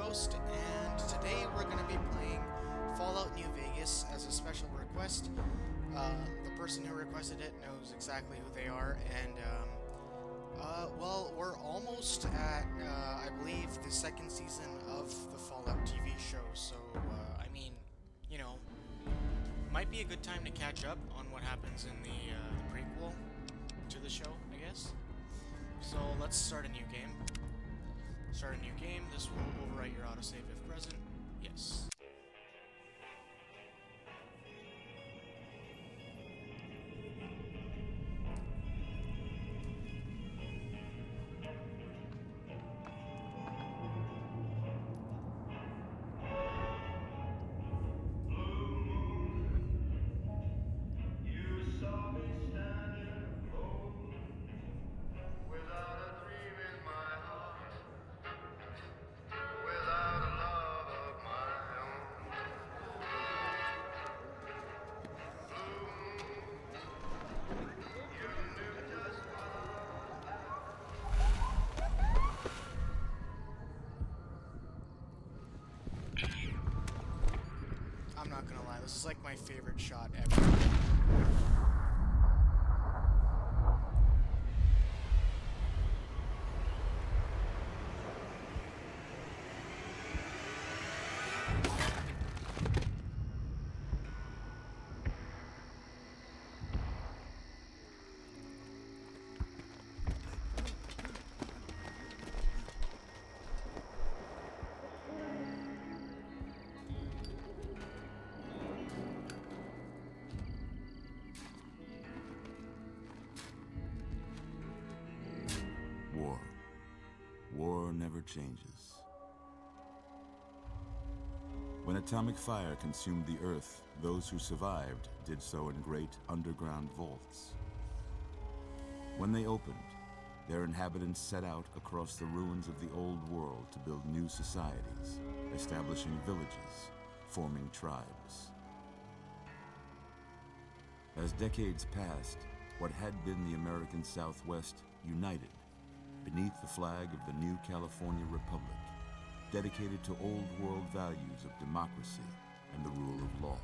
host, and today we're going to be playing Fallout New Vegas as a special request. The person who requested it knows exactly who they are, and well, we're almost at, I believe, the second season of the Fallout TV show, so, you know, might be a good time to catch up on what happens in the prequel to the show, I guess. So let's start a new game. Start a new game. This will overwrite your autosave if present. Yes. I'm not gonna lie, this is like my favorite shot ever. War. War never changes. When atomic fire consumed the Earth, those who survived did so in great underground vaults. When they opened, their inhabitants set out across the ruins of the old world to build new societies, establishing villages, forming tribes. As decades passed, what had been the American Southwest united beneath the flag of the new California Republic, dedicated to old world values of democracy and the rule of law.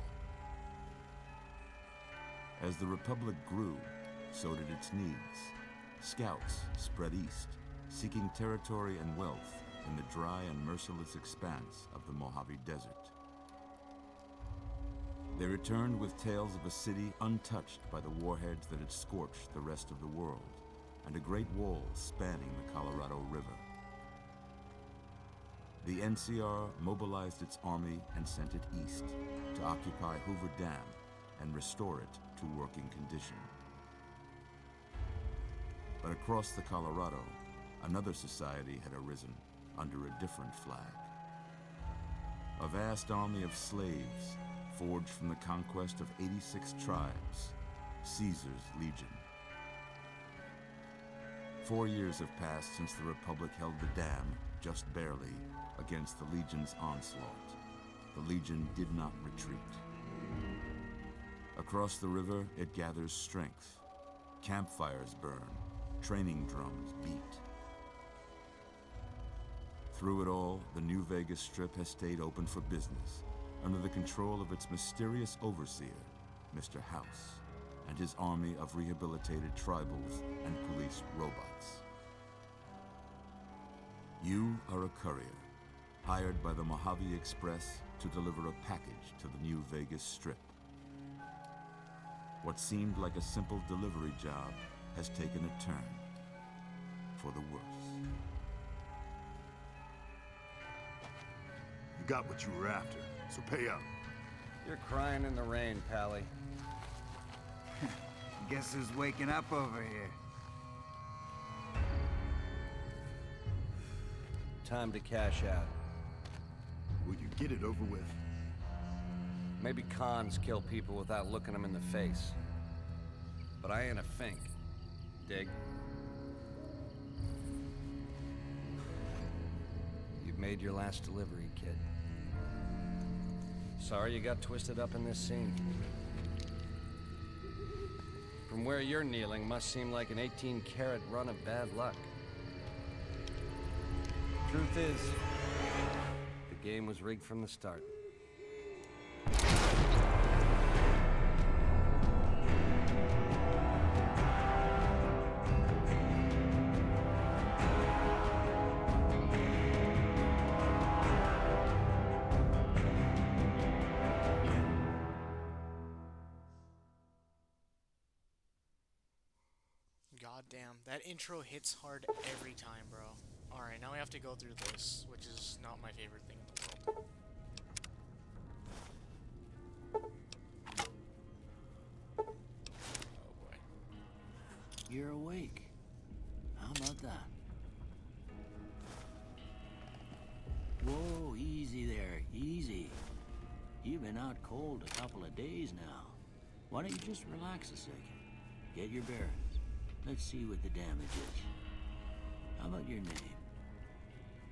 As the Republic grew, so did its needs. Scouts spread east, seeking territory and wealth in the dry and merciless expanse of the Mojave Desert. They returned with tales of a city untouched by the warheads that had scorched the rest of the world, and a great wall spanning the Colorado River. The NCR mobilized its army and sent it east to occupy Hoover Dam and restore it to working condition. But across the Colorado, another society had arisen under a different flag. A vast army of slaves forged from the conquest of 86 tribes, Caesar's Legion. 4 years have passed since the Republic held the dam, just barely, against the Legion's onslaught. The Legion did not retreat. Across the river, it gathers strength. Campfires burn, training drums beat. Through it all, the New Vegas Strip has stayed open for business, under the control of its mysterious overseer, Mr. House, and his army of rehabilitated tribals and police robots. You are a courier, hired by the Mojave Express to deliver a package to the New Vegas Strip. What seemed like a simple delivery job has taken a turn for the worse. You got what you were after, so pay up. You're crying in the rain, Pally. Guess who's waking up over here? Time to cash out. Will you get it over with? Maybe cons kill people without looking them in the face. But I ain't a fink. Dig? You've made your last delivery, kid. Sorry you got twisted up in this scene. From where you're kneeling must seem like an 18-carat run of bad luck. Truth is, Game was rigged from the start. God damn, that intro hits hard every time, bro. Alright, now we have to go through this, which is not my favorite thing in the world. Oh boy. You're awake. How about that? Whoa, easy there, easy. You've been out cold a couple of days now. Why don't you just relax a second? Get your bearings. Let's see what the damage is. How about your name?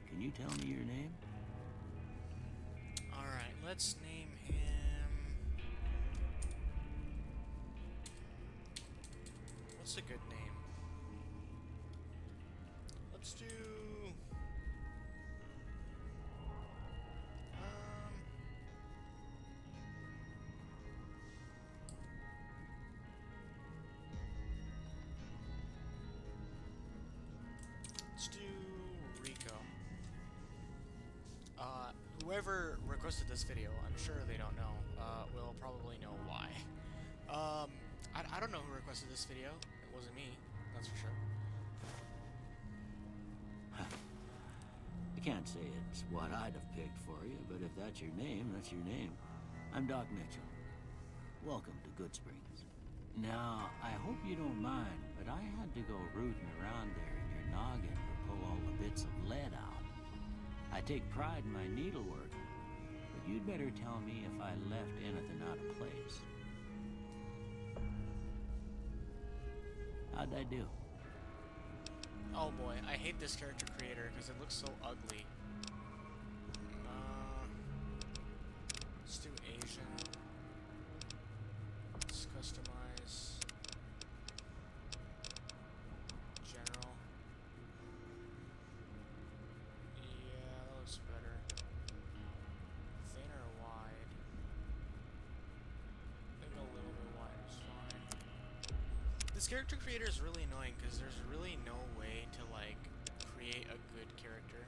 Can you tell me your name? Alright, let's name him... What's a good name? Let's do... Let's do Rico. Whoever requested this video, I'm sure they don't know, will probably know why. I don't know who requested this video. It wasn't me, that's for sure. I can't say it's what I'd have picked for you, but if that's your name, that's your name. I'm Doc Mitchell. Welcome to Goodsprings. Now, I hope you don't mind, but I had to go rooting around there in your noggin to pull all the bits of lead out. I take pride in my needlework, but you'd better tell me if I left anything out of place. How'd I do? Oh boy, I hate this character creator because it looks so ugly. Let's do Asian. Let's customize. General. Yeah, that looks better. Thin or wide? I think a little bit wide is fine. This character creator is really annoying because there's really no way to, like, create a good character.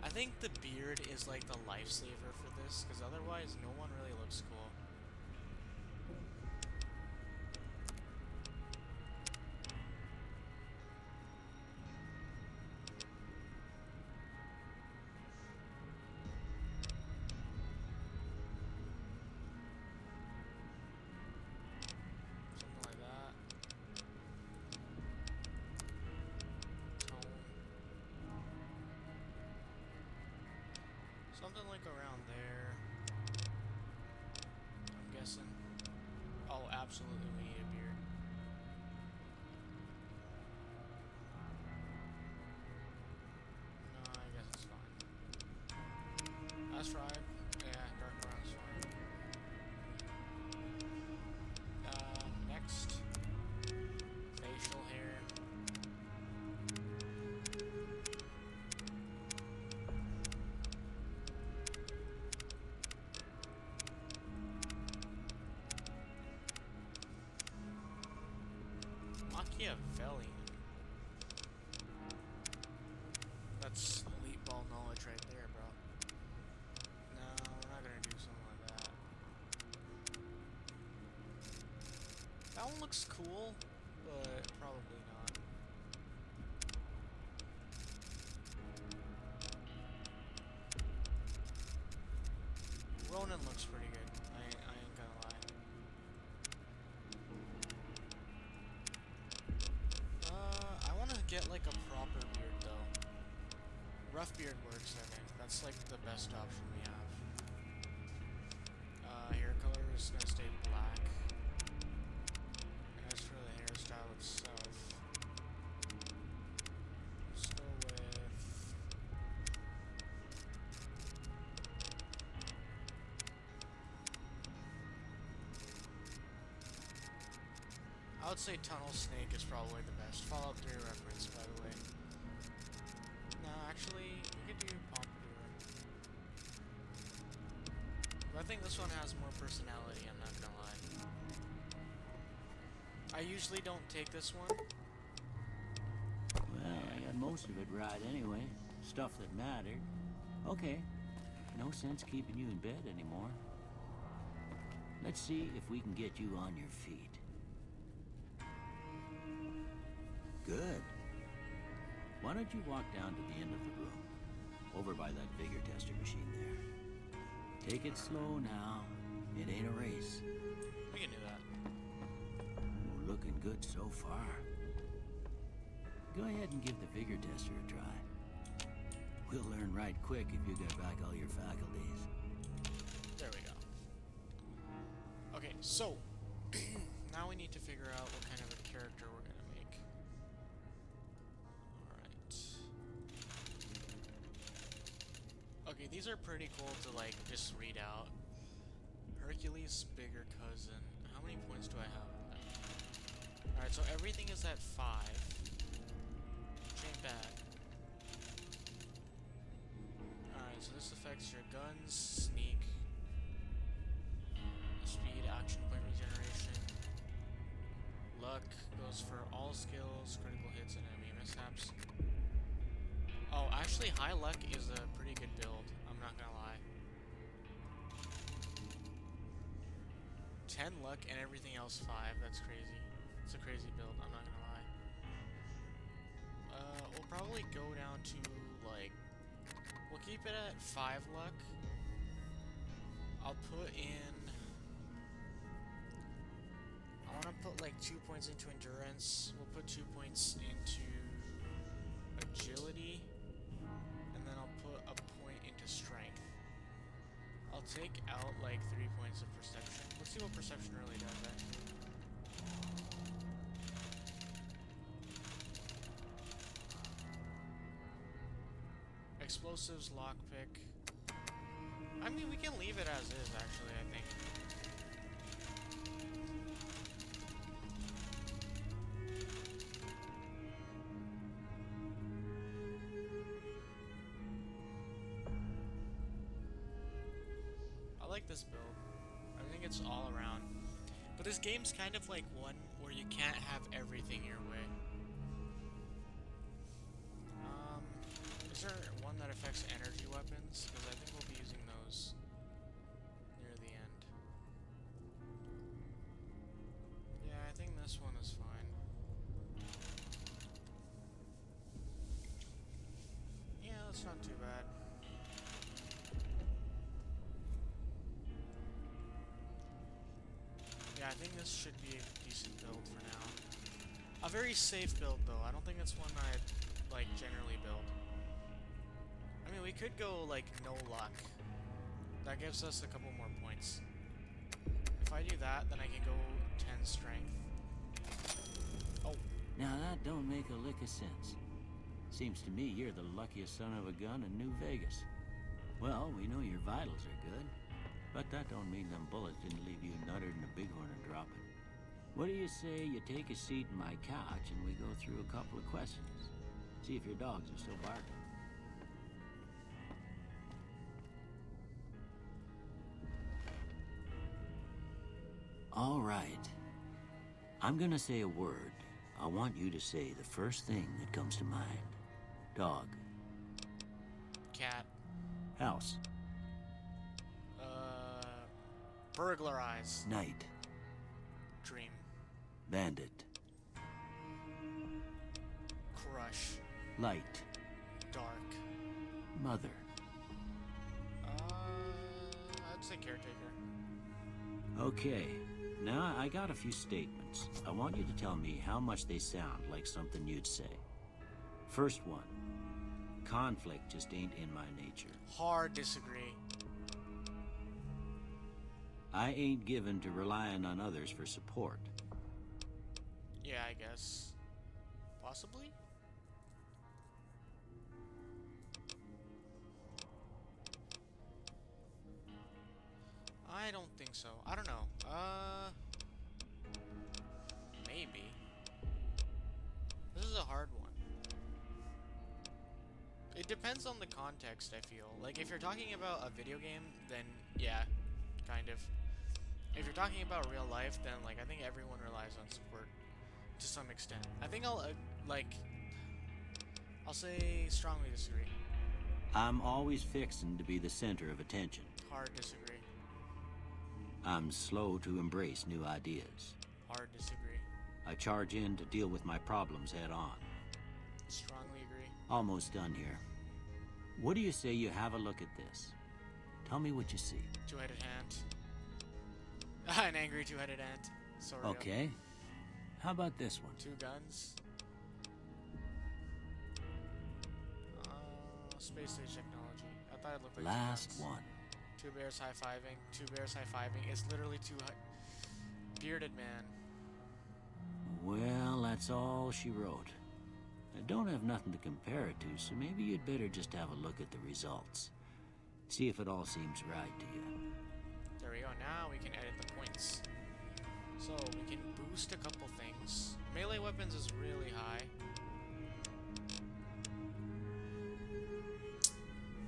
I think the beard is like the lifesaver for this, because otherwise no one really looks cool. Something like that. Tone. Something like around there. I'm guessing. Oh, absolutely we need a beard. No, I guess it's fine. That's right. Yeah, dark brown's fine. Next. Facial hair. Machiavellian. That's elite ball knowledge right there, bro. No, we're not gonna do something like that. That one looks cool, but probably not. Ronan looks pretty good. I ain't gonna lie. I want to get like a proper beard though. Rough beard works, I think. That's like the best option we have. Hair color is gonna stay black. And as for the hairstyle itself, let's go with I would say Tunnel Snake is probably the best. Fallout 3 reference, by the way. No, actually, we could do Pompadour. But I think this one has more personality, I'm not gonna lie. I usually don't take this one. Well, I got most of it right anyway. Stuff that mattered. Okay. No sense keeping you in bed anymore. Let's see if we can get you on your feet. Good. Why don't you walk down to the end of the room? Over by that vigor tester machine there. Take it slow now. It ain't a race. We can do that. We're looking good so far. Go ahead and give the vigor tester a try. We'll learn right quick if you get back all your faculties. There we go. Okay, so now we need to figure out what kind of a character we're gonna make. Alright. Okay, these are pretty cool to like just read out. Hercules' bigger cousin. How many points do I have? Alright, so everything is at 5. Which ain't bad. Alright, so this affects your guns, sneak, speed, action point regeneration. Luck goes for all skills, critical hits, and enemy mishaps. Oh, actually, high luck is a pretty good build. I'm not gonna lie. 10 luck and everything else 5. That's crazy. It's a crazy build. I'm not gonna lie. We'll probably go down to like. We'll keep it at 5 luck. I'll put in. I want to put like 2 points into endurance. We'll put 2 points into agility. And then I'll put a point into strength. I'll take out like 3 points of perception. Let's see what perception really does, Explosives, lockpick. I mean, we can leave it as is, actually, I think. I like this build. I think it's all around. But this game's kind of like one where you can't have everything your way. Is there one that affects energy weapons? Because I think we'll be using those near the end. Yeah, I think this one is fine. Yeah, that's not too bad. Yeah, I think this should be a decent build for now. A very safe build, though. I don't think it's one I'd, like, generally build. I mean, we could go, like, no luck. That gives us a couple more points. If I do that, then I can go 10 strength. Oh. Now that don't make a lick of sense. Seems to me you're the luckiest son of a gun in New Vegas. Well, we know your vitals are good, but that don't mean them bullets didn't leave you nuttered in a bighorn and drop it. What do you say you take a seat in my couch and we go through a couple of questions? See if your dogs are still barking. All right. I'm gonna say a word. I want you to say the first thing that comes to mind. Dog. Cat. House. Burglarize. Night. Dream. Bandit. Crush. Light. Dark. Mother. I'd say caretaker. Okay. Now I got a few statements. I want you to tell me how much they sound like something you'd say. First one. Conflict just ain't in my nature. Hard disagree. I ain't given to relying on others for support. Yeah, I guess. Possibly? I don't think so. I don't know. maybe. This is a hard one. It depends on the context, I feel. Like, if you're talking about a video game, then yeah, kind of. If you're talking about real life, then, like, I think everyone relies on support to some extent. I think I'll say strongly disagree. I'm always fixing to be the center of attention. Hard disagree. I'm slow to embrace new ideas. Hard disagree. I charge in to deal with my problems head on. Strongly agree. Almost done here. What do you say you have a look at this? Tell me what you see. Two-headed ant. An angry two-headed ant. Sorry. Okay. How about this one? Two guns. Space age technology. I thought it looked like Last two guns. one. Two bears high-fiving. Two bears high-fiving. It's literally bearded man. Well, that's all she wrote. I don't have nothing to compare it to, so maybe you'd better just have a look at the results. See if it all seems right to you. There we go. Now we can edit the points. So we can boost a couple things. Melee weapons is really high.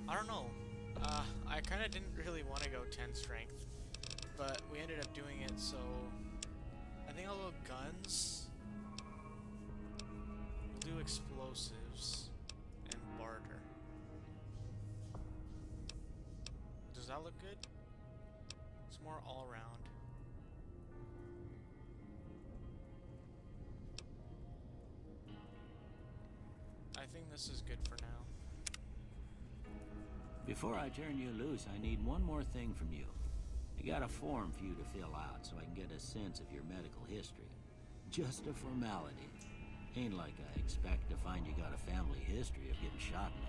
I don't know. I kind of didn't really want to go 10 strength, but we ended up doing it, so I think I'll go guns. We'll do explosives and barter. Does that look good? It's more all around. I think this is good for now. Before I turn you loose, I need one more thing from you. I got a form for you to fill out so I can get a sense of your medical history. Just a formality. Ain't like I expect to find you got a family history of getting shot in the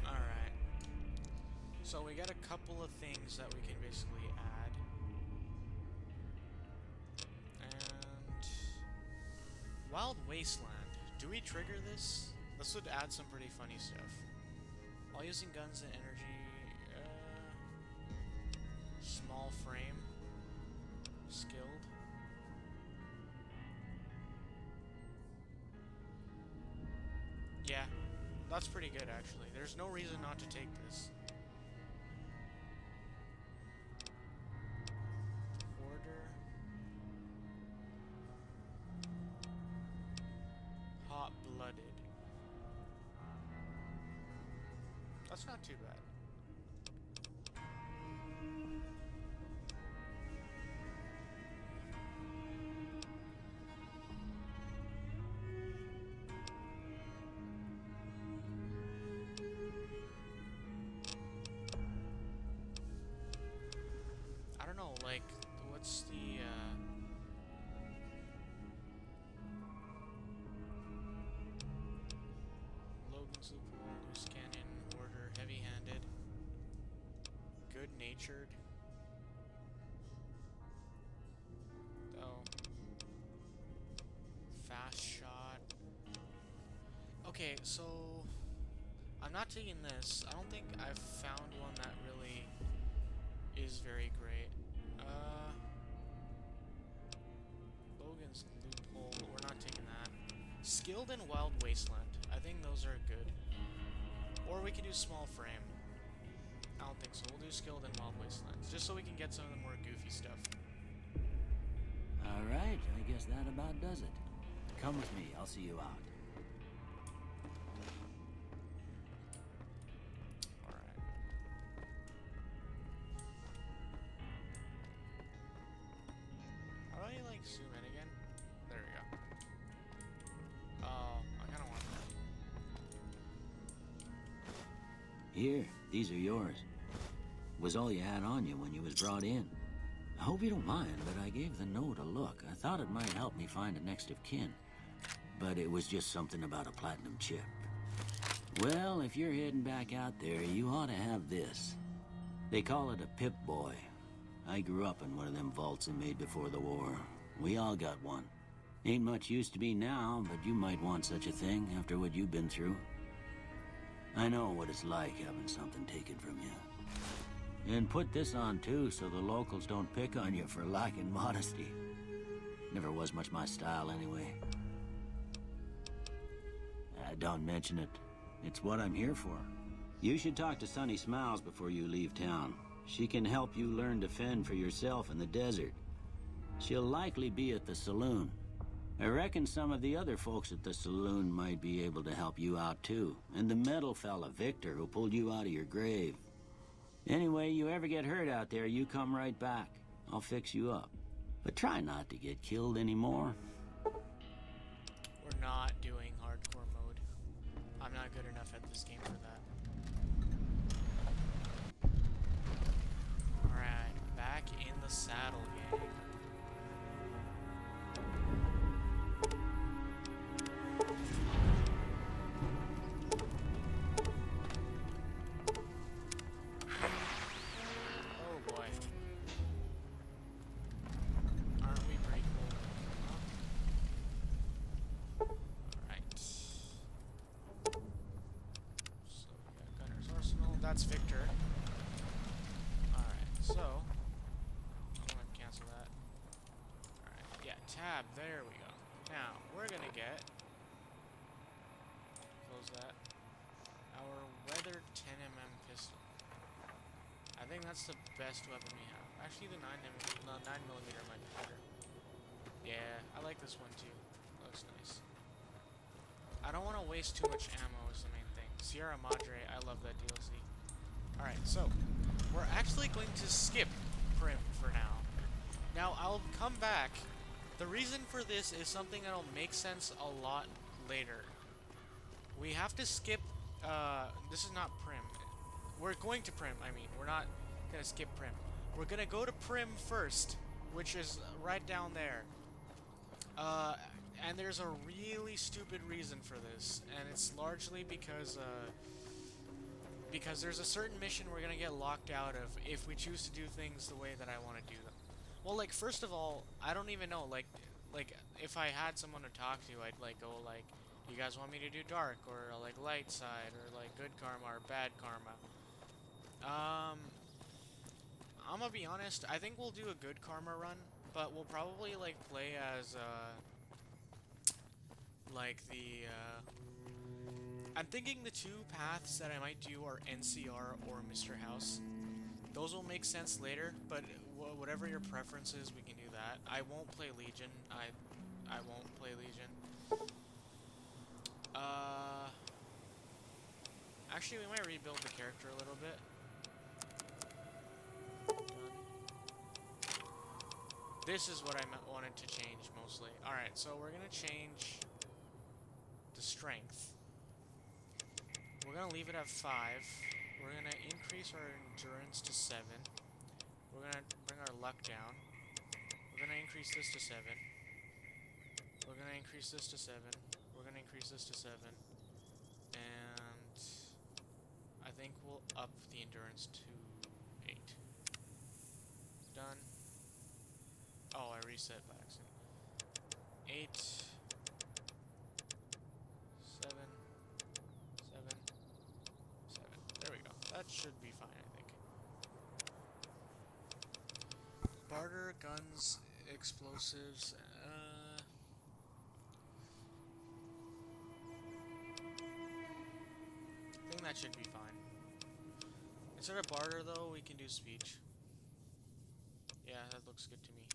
head. Alright. So we got a couple of things that we can basically add. Wild Wasteland. Do we trigger this? This would add some pretty funny stuff. While using guns and energy, small frame, skilled. Yeah, that's pretty good actually. There's no reason not to take this. Hot-blooded. That's not too bad. I don't know, like, what's the, Logan's Loophole, Loose Cannon, Order, Heavy-Handed, Good-Natured. Oh. Fast Shot. Okay, so I'm not taking this. I don't think I've found one that really is very great. Logan's Loophole, we're not taking that. Skilled and Wild Wasteland. I think those are good. Or we can do Small Frame. I don't think so. We'll do Skilled and Wild Wastelands, just so we can get some of the more goofy stuff. Alright, I guess that about does it. Come with me, I'll see you out. Alright. How do I, like, zoom in again? There we go. Oh, I kinda want that. Here, these are yours. Was all you had on you when you was brought in. I hope you don't mind, but I gave the note a look. I thought it might help me find a next of kin. But it was just something about a platinum chip. Well, if you're heading back out there, you ought to have this. They call it a Pip-Boy. I grew up in one of them vaults they made before the war. We all got one. Ain't much use to me now, but you might want such a thing after what you've been through. I know what it's like having something taken from you. And put this on too, so the locals don't pick on you for lacking modesty. Never was much my style anyway. Don't mention it. It's what I'm here for. You should talk to Sunny Smiles before you leave town. She can help you learn to fend for yourself in the desert. She'll likely be at the saloon. I reckon some of the other folks at the saloon might be able to help you out too. And the metal fella, Victor, who pulled you out of your grave. Anyway, you ever get hurt out there, you come right back. I'll fix you up. But try not to get killed anymore. We're not doing hardcore mode. I'm not good enough at this game for that. Alright, back in the saddle, gang. Oh boy. Aren't we pretty cool? Alright. So we got Gunner's Arsenal. That's Victor. Alright, so I'm gonna cancel that. Alright, yeah, tab, there we go. Now, we're gonna get, close that, our weathered 10mm pistol. I think that's the best weapon we have. Actually, the 9mm might be better. Yeah, I like this one too. Looks nice. I don't want to waste too much ammo is the main thing. Sierra Madre, I love that DLC. Alright, so, we're actually going to skip Prim for now. Now, I'll come back. The reason for this is something that'll make sense a lot later. We have to skip, this is not Prim. We're going to Prim, I mean. We're not gonna skip Prim. We're gonna go to Prim first, which is right down there. And there's a really stupid reason for this, and it's largely because there's a certain mission we're gonna get locked out of if we choose to do things the way that I want to do them. Well, like, first of all, I don't even know, like, if I had someone to talk to, I'd, like, go, like, you guys want me to do dark, or, like, light side, or, like, good karma, or bad karma. I'm gonna be honest, I think we'll do a good karma run, but we'll probably, like, play as, like, I'm thinking the two paths that I might do are NCR or Mr. House. Those will make sense later, but whatever your preference is, we can do that. I won't play Legion. I won't play Legion. Actually, we might rebuild the character a little bit. This is what I wanted to change mostly. Alright, so we're gonna change the strength. We're gonna leave it at 5. We're gonna increase our endurance to 7. We're gonna bring our luck down. We're gonna increase this to 7. We're gonna increase this to 7. We're gonna increase this to 7. And I think we'll up the endurance to 8. Done. Oh, I reset by accident. 8. 7. 7. 7. There we go. That should be fine, I think. Barter, guns, explosives. I think that should be fine. Instead of barter, though, we can do speech. Yeah, that looks good to me.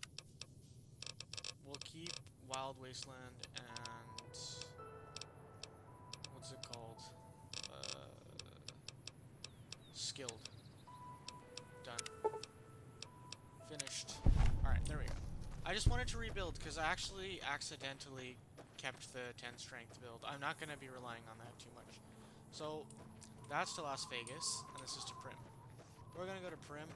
We'll keep Wild Wasteland and what's it called? Skilled. Done. Finished. Alright, there we go. I just wanted to rebuild because I actually accidentally kept the 10 strength build. I'm not going to be relying on that too much. So, that's to Las Vegas, and this is to Prim. We're going to go to Prim.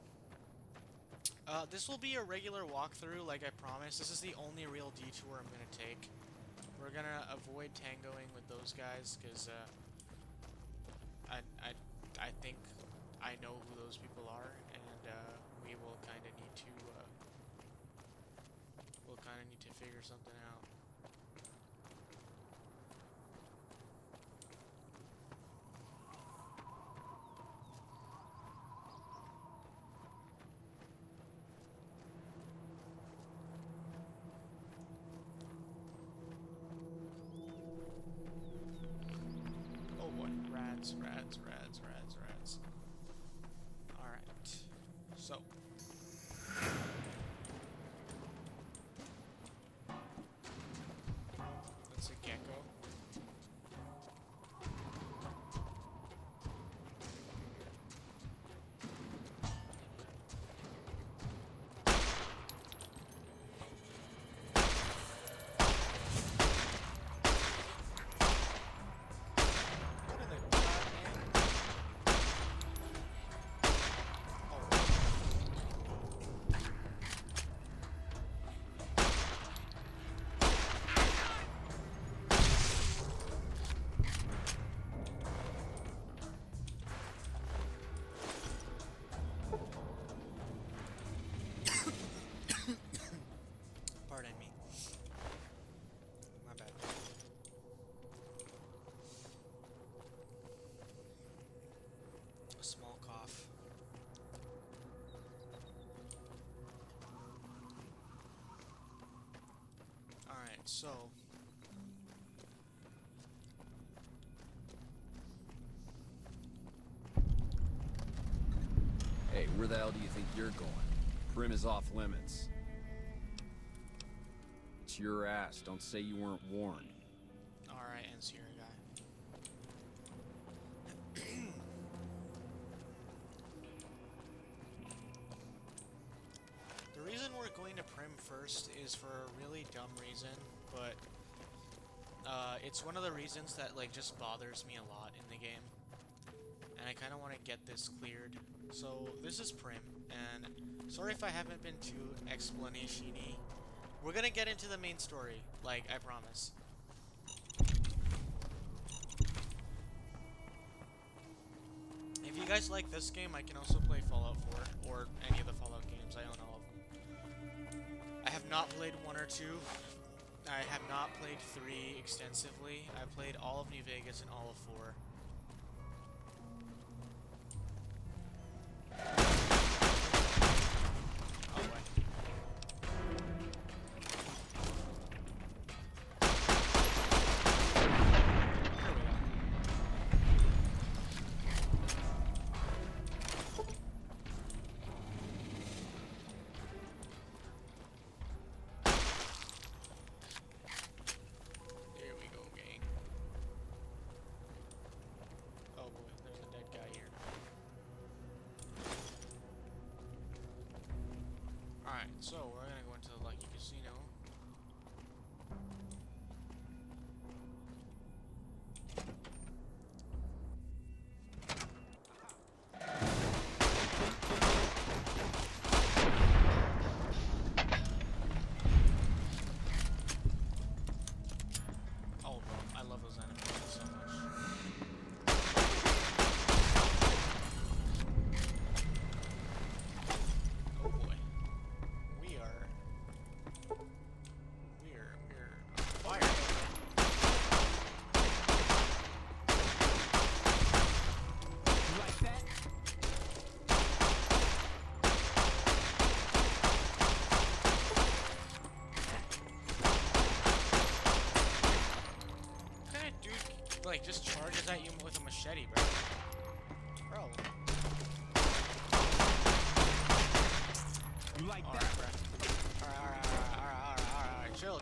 This will be a regular walkthrough, like I promised. This is the only real detour I'm going to take. We're going to avoid tangoing with those guys, because I think I know who those people are, and we will kind of need to figure something out. Rats. Alright. So. That's a gecko. What in the goddamn? Pardon me. My bad. A small cough. Alright, so. Hey, where the hell do you think you're going? Prim is off limits. It's your ass. Don't say you weren't warned. Alright, Sierra guy. The reason we're going to Prim first is for a really dumb reason, but it's one of the reasons that like just bothers me a lot in the game. And I kind of want to get this cleared. So this is Prim, and sorry if I haven't been too explanation-y. We're gonna get into the main story, like I promise. If you guys like this game, I can also play Fallout 4 or any of the Fallout games. I own all of them. I have not played 1 or 2. I have not played 3 extensively. I played all of New Vegas and all of 4. Oh boy. Here we go. There we go, gang. Oh boy, there's a dead guy here. Alright, so we're gonna go into the Lucky Casino. Oh, bro, I love those animations so much. Oh boy. We're on fire. Like that? What kind of dude, like, just charges at you with a machete, bro? Bro. You like Alright, that? bro. Alright. Chill.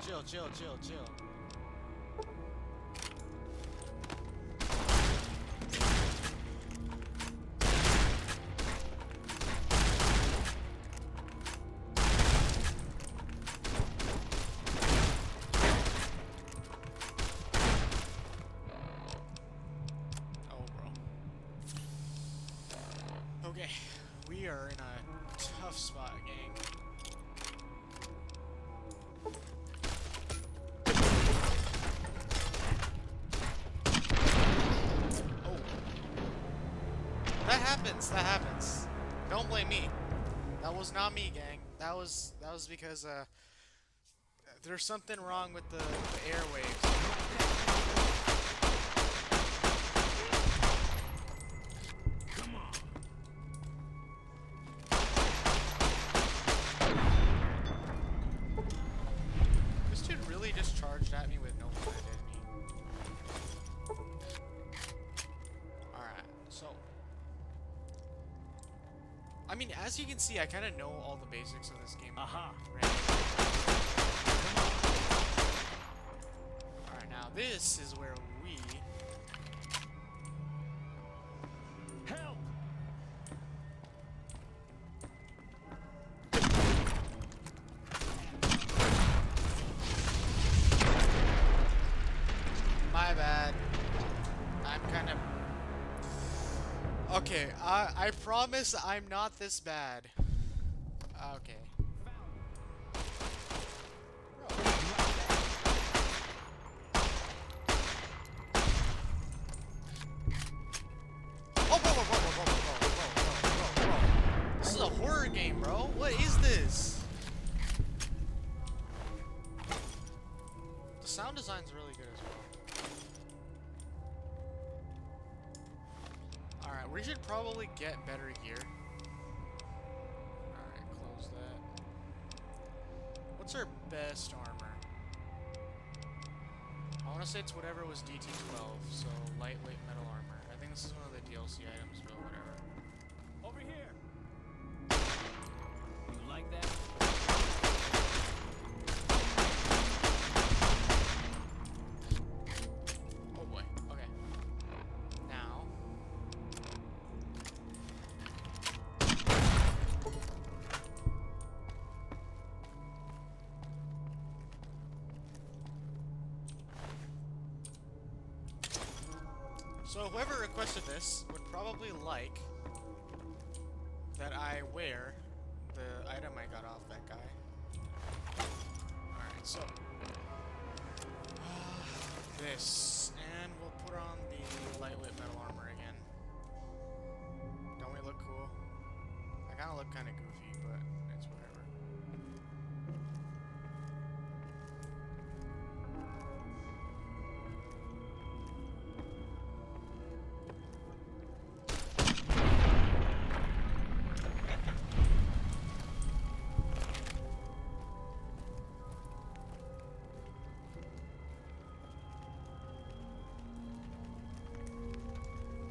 Oh, bro. Okay, we are in a tough spot, gang. Oh. That happens. Don't blame me. That was not me, gang. That was because there's something wrong with the airwaves. Come on. This dude really just charged at me with no plan, didn't he? I mean, as you can see, I kind of know all the basics of this game. Aha. Alright, now this is where we... Help! My bad. I'm kind of... Okay, I promise I'm not this bad. Okay. Oh, whoa, whoa, whoa, whoa, whoa, whoa, whoa, whoa, whoa, whoa. This is a horror game, bro. What is this? The sound design's really good as well. Alright, we should probably get better gear. Alright, close that. What's our best armor? I want to say it's whatever was DT12, so lightweight metal armor. I think this is one of the DLC items, but whatever. Over here. You like that? Oh boy, okay. Now... So whoever requested this would probably like that I wear the item I got off that guy. Alright, so this, and we'll put on the lightweight metal armor again. Don't we look cool? I kinda look kinda goofy, but it's whatever.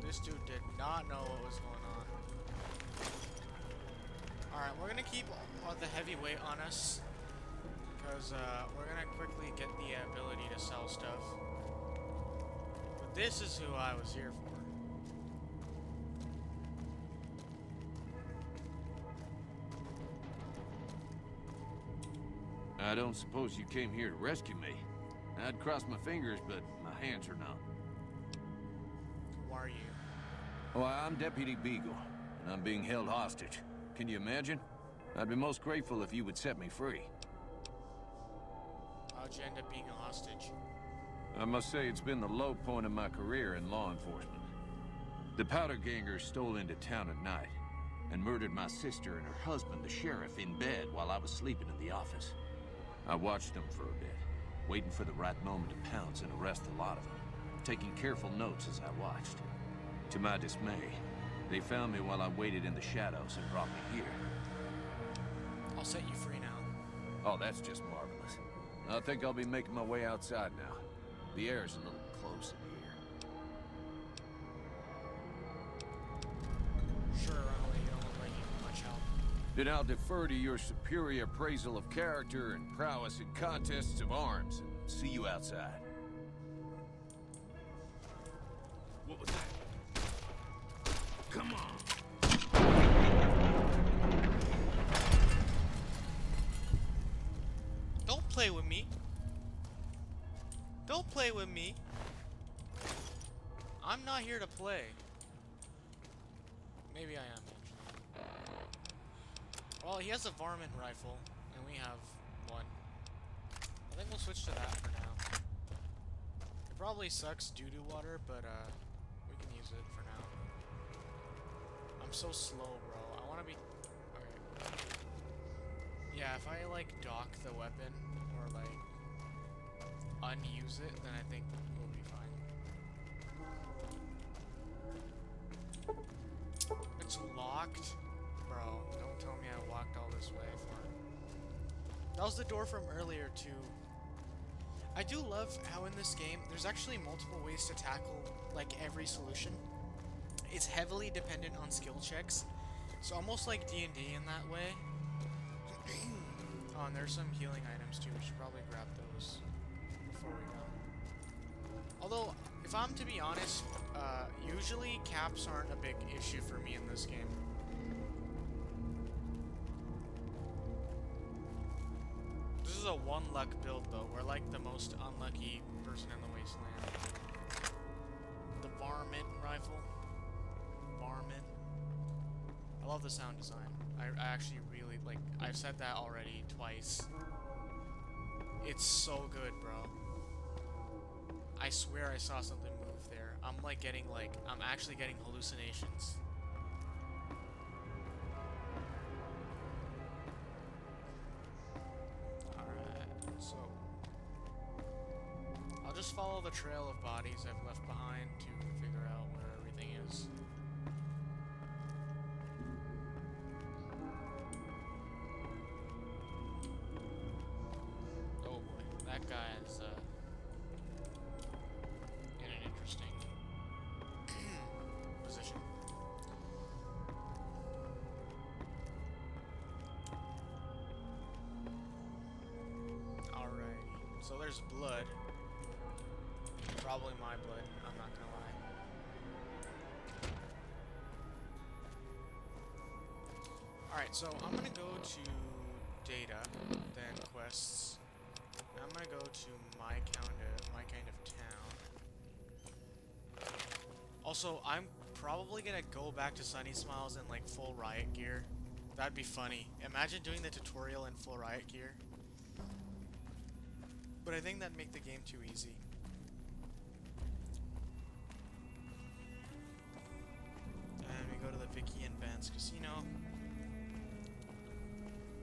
This dude did not know what was going on. Alright, we're gonna keep all the heavy weight on us, because we're gonna quickly get the ability to sell stuff. But this is who I was here for. I don't suppose you came here to rescue me. I'd cross my fingers, but my hands are numb. Who are you? Oh, I'm Deputy Beagle, and I'm being held hostage. Can you imagine? I'd be most grateful if you would set me free. How'd you end up being a hostage? I must say it's been the low point of my career in law enforcement. The Powder Gangers stole into town at night and murdered my sister and her husband, the sheriff, in bed while I was sleeping in the office. I watched them for a bit, waiting for the right moment to pounce and arrest the lot of them, taking careful notes as I watched. To my dismay, they found me while I waited in the shadows and brought me here. I'll set you free now. Oh, that's just marvelous. I think I'll be making my way outside now. The air's a little close in here. Sure, run away. You don't look like you need much help. Then I'll defer to your superior appraisal of character and prowess in contests of arms, and see you outside. What was that? Come on! Don't play with me. Don't play with me. I'm not here to play. Maybe I am, actually. Well, he has a varmint rifle, and we have one. I think we'll switch to that for now. It probably sucks doo-doo water, but we can use it for now. I'm so slow, bro. I want to be... Okay. Yeah, if I, like, dock the weapon, or, like, unuse it, then I think we'll be fine. It's locked? Bro, don't tell me I walked all this way for it. That was the door from earlier, too. I do love how in this game, there's actually multiple ways to tackle, like, every solution. It's heavily dependent on skill checks. It's almost like D&D in that way. Oh, and there's some healing items too. We should probably grab those before we go. Although, if I'm to be honest, usually caps aren't a big issue for me in this game. This is a one luck build though. We're like the most unlucky person in the wasteland. The varmint rifle. Varmint. I love the sound design. I actually really like. I've said that already twice. It's so good, bro. I swear I saw something move there. I'm like getting like, I'm actually getting hallucinations. Alright, so I'll just follow the trail of bodies I've left behind to figure out where everything is. Oh boy, that guy is in an interesting position. Alrighty, so there's blood. Probably my blood, I'm not gonna lie. Alright, so I'm gonna go to data, then quests. I'm gonna go to my kind of town. Also, I'm probably gonna go back to Sunny Smiles in like full riot gear. That'd be funny. Imagine doing the tutorial in full riot gear. But I think that'd make the game too easy. And we go to the Vicky and Vance Casino.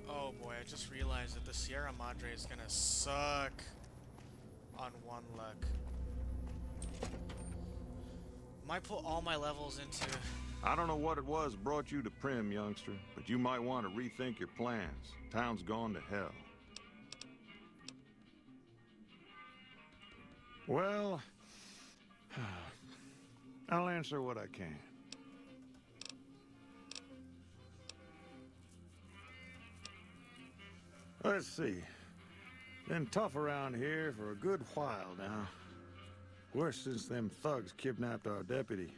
Oh boy, I just realized that the Sierra Madre is gonna suck on one luck. Might put all my levels into... I don't know what it was brought you to Primm, youngster, but you might want to rethink your plans. Town's gone to hell. Well, I'll answer what I can. Let's see. Been tough around here for a good while now. Worse since them thugs kidnapped our deputy.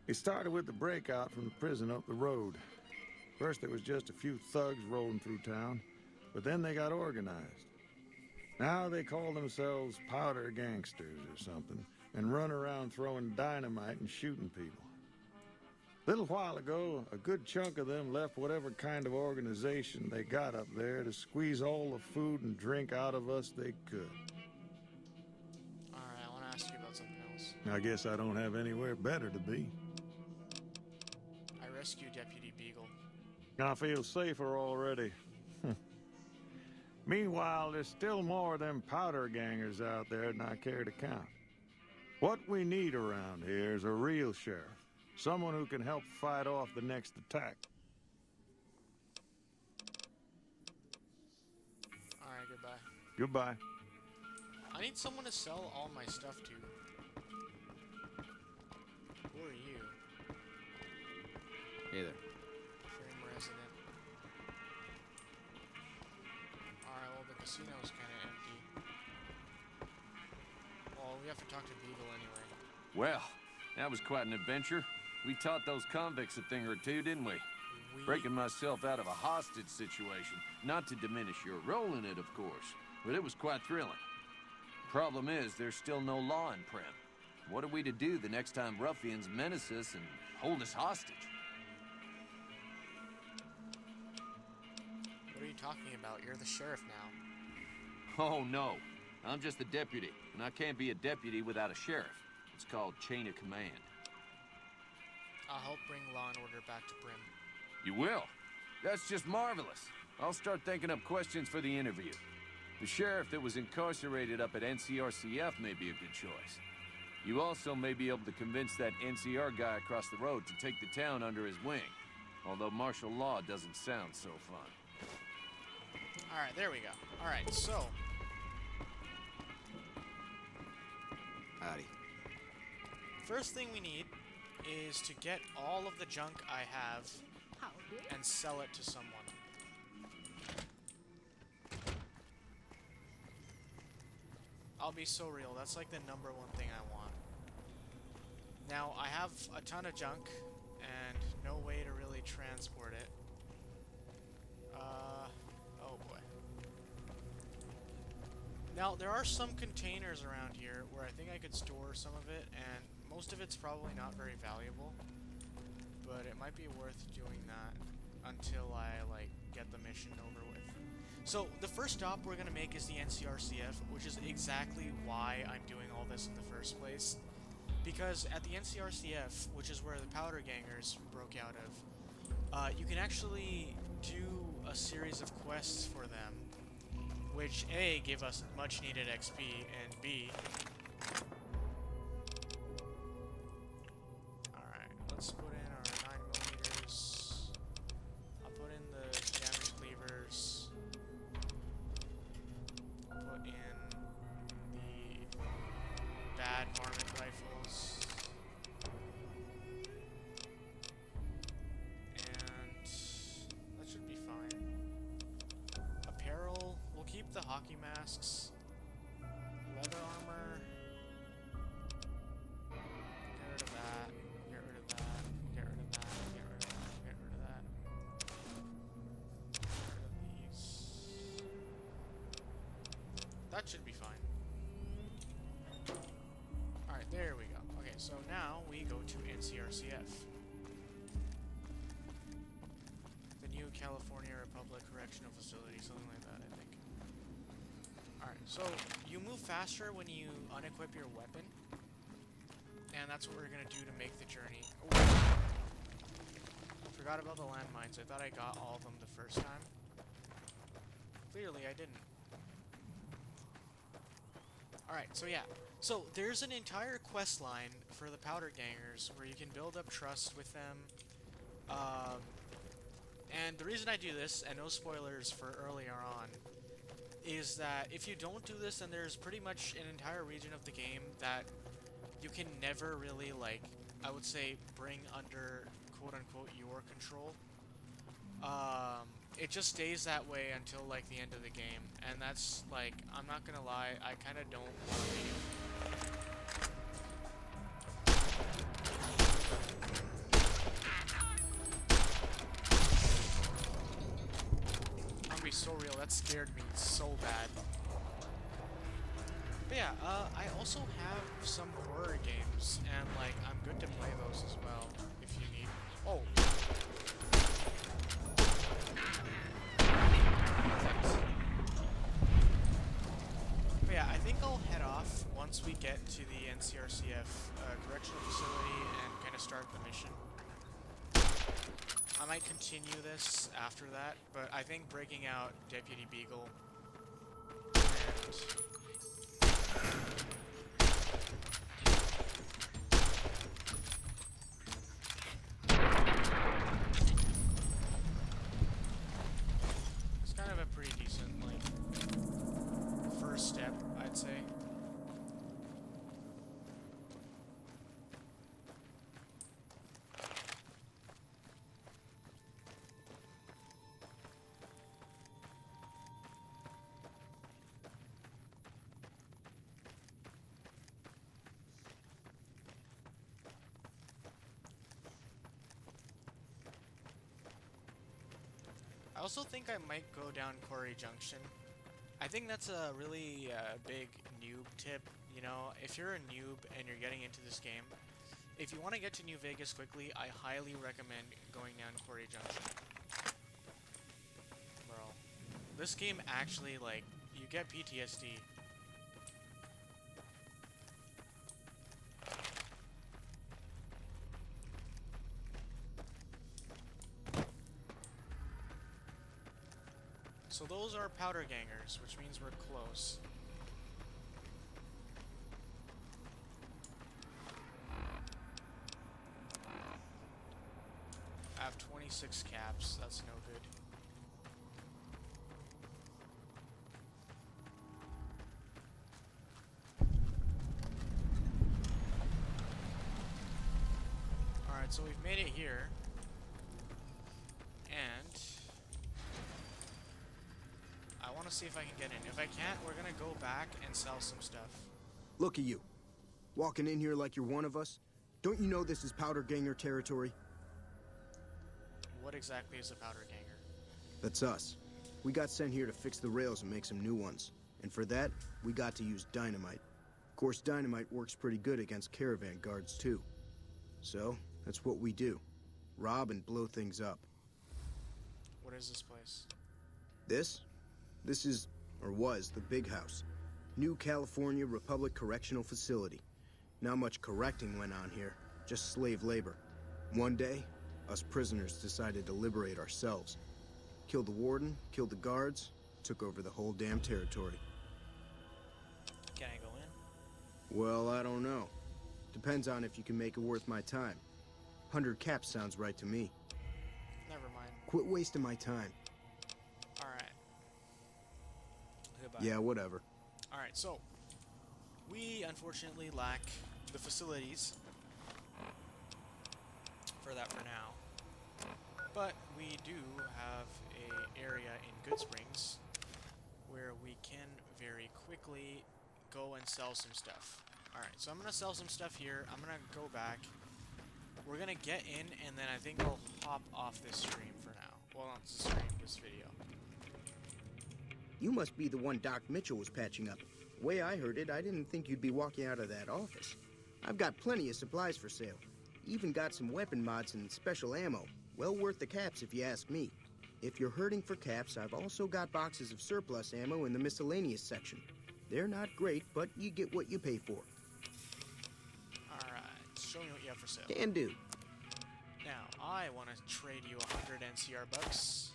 It started with the breakout from the prison up the road. First there was just a few thugs rolling through town, but then they got organized. Now they call themselves powder gangsters or something, and run around throwing dynamite and shooting people. Little while ago, a good chunk of them left whatever kind of organization they got up there to squeeze all the food and drink out of us they could. Alright, I want to ask you about something else. I guess I don't have anywhere better to be. I rescued Deputy Beagle. I feel safer already. Meanwhile, there's still more of them powder gangers out there than I care to count. What we need around here is a real sheriff. Someone who can help fight off the next attack. Alright, goodbye. Goodbye. I need someone to sell all my stuff to. Who are you? Hey there. Frame resident. Alright, well the casino's kinda empty. Well, we have to talk to Beagle anyway. Well, that was quite an adventure. We taught those convicts a thing or two, didn't we? Breaking myself out of a hostage situation. Not to diminish your role in it, of course, but it was quite thrilling. Problem is, there's still no law in Primm. What are we to do the next time ruffians menace us and hold us hostage? What are you talking about? You're the sheriff now. Oh, no. I'm just the deputy, and I can't be a deputy without a sheriff. It's called chain of command. I'll help bring law and order back to Primm. You will? That's just marvelous. I'll start thinking up questions for the interview. The sheriff that was incarcerated up at NCRCF may be a good choice. You also may be able to convince that NCR guy across the road to take the town under his wing. Although martial law doesn't sound so fun. Alright, there we go. Alright, so... Howdy. First thing we need is to get all of the junk I have and sell it to someone. I'll be so real, that's like the #1 thing I want. Now, I have a ton of junk, and no way to really transport it. Oh boy. Now, there are some containers around here where I think I could store some of it, and most of it's probably not very valuable. But it might be worth doing that until I, like, get the mission over with. So, the first stop we're gonna make is the NCRCF, which is exactly why I'm doing all this in the first place. Because at the NCRCF, which is where the Powder Gangers broke out of, you can actually do a series of quests for them, which A, give us much needed XP, and B... Alright, let's put in our 9mm. I'll put in the damage cleavers. I'll put in the bad varmint rifles. And that should be fine. Apparel, we'll keep the hockey masks. Leather armor. Get rid of that. Get rid of that. Get rid of that. Get rid of that. Get rid of that. Get rid of these. That should be fine. Alright, there we go. Okay, so now we go to NCRCF. The new California Republic Correctional Facility, something like that, I think. Alright, so you move faster when you unequip your weapon. And that's what we're gonna do to make the journey. Oh. Forgot about the landmines. I thought I got all of them the first time. Clearly I didn't. Alright, so yeah. So there's an entire quest line for the Powder Gangers where you can build up trust with them. And the reason I do this, and no spoilers for earlier on, is that if you don't do this, then there's pretty much an entire region of the game that you can never really, like, I would say, bring under quote-unquote your control. It just stays that way until, like, the end of the game, and that's, like, I'm not gonna lie, I kinda don't want to be. I'm gonna be so real, that scared me so bad. But yeah, I also have some horror games, and, like, I'm good to play those as well, if you need. Oh! Perfect. But yeah, I think I'll head off once we get to the NCRCF correctional facility and kind of start the mission. I might continue this after that, but I think breaking out Deputy Beagle and... it's kind of a pretty decent, like, first step, I'd say. I also think I might go down Quarry Junction. I think that's a really big noob tip, you know, if you're a noob and you're getting into this game, if you want to get to New Vegas quickly, I highly recommend going down Quarry Junction. Bro, this game actually, like, you get PTSD. So those are Powder Gangers, which means we're close. I have 26 caps, that's no good. Alright, so we've made it here. to see if I can get in. If I can't, we're gonna go back and sell some stuff. Look at you. Walking in here like you're one of us. Don't you know this is Powder Ganger territory? What exactly is a powder ganger? That's us. We got sent here to fix the rails and make some new ones. And for that, we got to use dynamite. Of course, dynamite works pretty good against caravan guards, too. So, that's what we do. Rob and blow things up. What is this place? This is, or was, the Big House. New California Republic Correctional Facility. Not much correcting went on here, just slave labor. One day, us prisoners decided to liberate ourselves. Killed the warden, killed the guards, took over the whole damn territory. Can I go in? Well, I don't know. Depends on if you can make it worth my time. 100 caps sounds right to me. Never mind. Quit wasting my time. Alright. Goodbye. Yeah, whatever. Alright, so we unfortunately lack the facilities for that for now. But we do have a area in Good Springs where we can very quickly go and sell some stuff. Alright, so I'm gonna sell some stuff here. I'm gonna go back. We're gonna get in, and then I think I'll hop off this stream for now. Well, not this stream, this video. You must be the one Doc Mitchell was patching up. Way I heard it, I didn't think you'd be walking out of that office. I've got plenty of supplies for sale. Even got some weapon mods and special ammo. Well worth the caps if you ask me. If you're hurting for caps, I've also got boxes of surplus ammo in the miscellaneous section. They're not great, but you get what you pay for. Alright, show me what you have for sale. Can do. Now, I want to trade you 100 NCR bucks.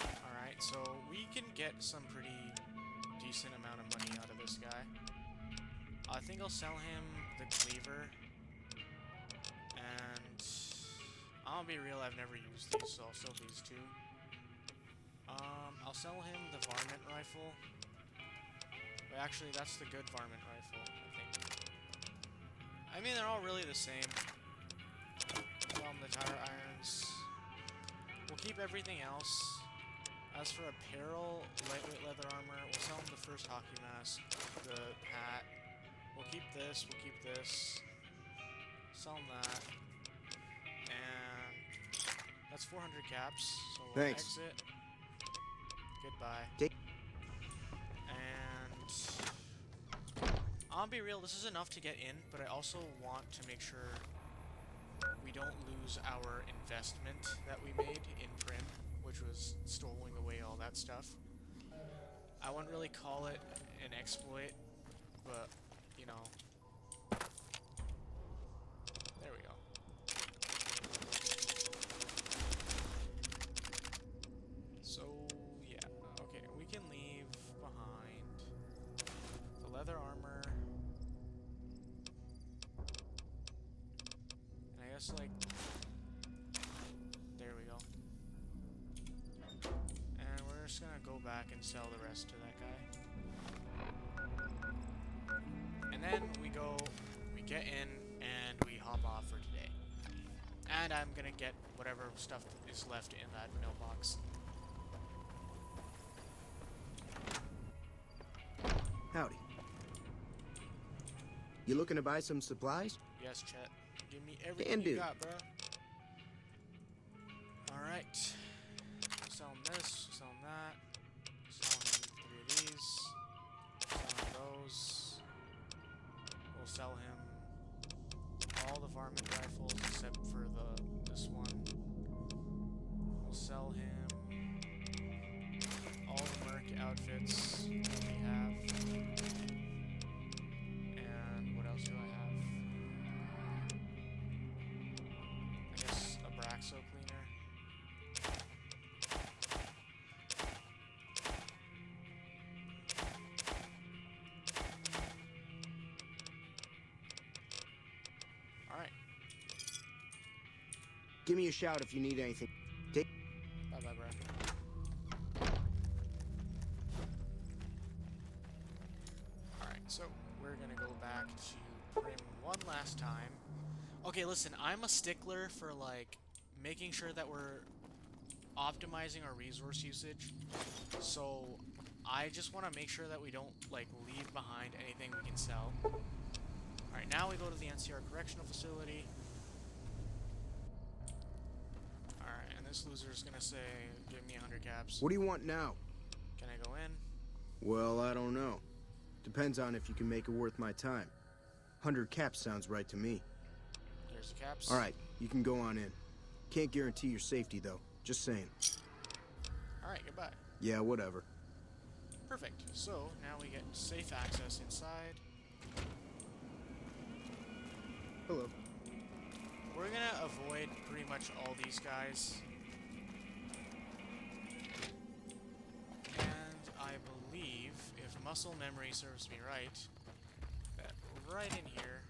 Alright, so we can get some pretty decent amount of money out of this guy. I think I'll sell him the cleaver. And I'll be real, I've never used these, so I'll sell these two. I'll sell him the varmint rifle. But actually, that's the good varmint rifle, I think. I mean, they're all really the same. Sell him the tire irons. We'll keep everything else. As for apparel, lightweight leather armor, we'll sell him the first hockey mask, the hat. We'll keep this, we'll keep this. Sell him that. And that's 400 caps, so we'll Thanks. exit. Goodbye. Take- And I'll be real, this is enough to get in, but I also want to make sure we don't lose our investment that we made in Prim, which was storing away all that stuff. I wouldn't really call it an exploit, but, you know, there we go. So, yeah, okay, we can leave behind the leather armor. And I guess, like, there we go. And we're just gonna go back and sell the rest to that guy. And then we get in, and we hop off for today. And I'm gonna get whatever stuff is left in that mailbox. Howdy. You looking to buy some supplies? Yes, Chet. Give me everything Can you do. got, bro. Alright. Sell him this, sell him that. Sell him 3 of these. Sell him those. We'll sell him all the varmint rifles except for this one. We'll sell him all the merc outfits that we have. And what else do I have? I guess a Braxo cleaner. Alright. Give me a shout if you need anything. Take. Bye bye, bro. Alright, so we're gonna go back to Prim one last time. Okay, listen, I'm a stickler for, like, making sure that we're optimizing our resource usage. So I just want to make sure that we don't like leave behind anything we can sell. Alright, now we go to the NCR Correctional Facility. Alright, and this loser is gonna say, give me 100 caps. What do you want now? Can I go in? Well, I don't know. Depends on if you can make it worth my time. 100 caps sounds right to me. There's the caps. Alright, you can go on in. Can't guarantee your safety, though. Just saying. Alright, goodbye. Yeah, whatever. Perfect. So, now we get safe access inside. Hello. We're gonna avoid pretty much all these guys. And I believe, if muscle memory serves me right, that right in here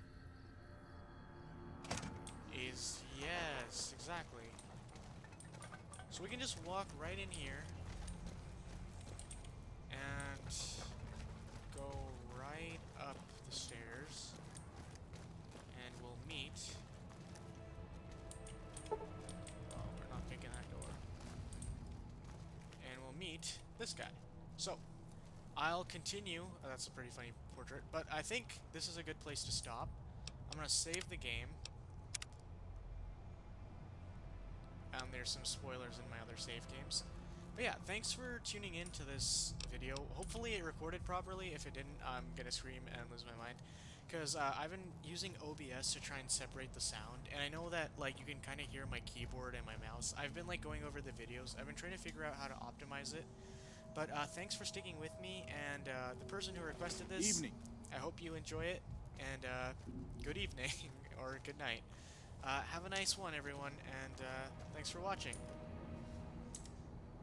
is... Yes, exactly. So we can just walk right in here and go right up the stairs, and we'll meet... Oh, we're not picking that door. And we'll meet this guy. So, I'll continue. Oh, that's a pretty funny portrait, but I think this is a good place to stop. I'm gonna save the game. There's some spoilers in my other save games. But yeah, thanks for tuning in to this video. Hopefully it recorded properly. If it didn't, I'm gonna scream and lose my mind. Because I've been using OBS to try and separate the sound. And I know that like you can kind of hear my keyboard and my mouse. I've been like going over the videos. I've been trying to figure out how to optimize it. But thanks for sticking with me. And the person who requested this, Evening. I hope you enjoy it. And good evening or good night. Have a nice one, everyone, and thanks for watching.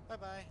Bye-bye.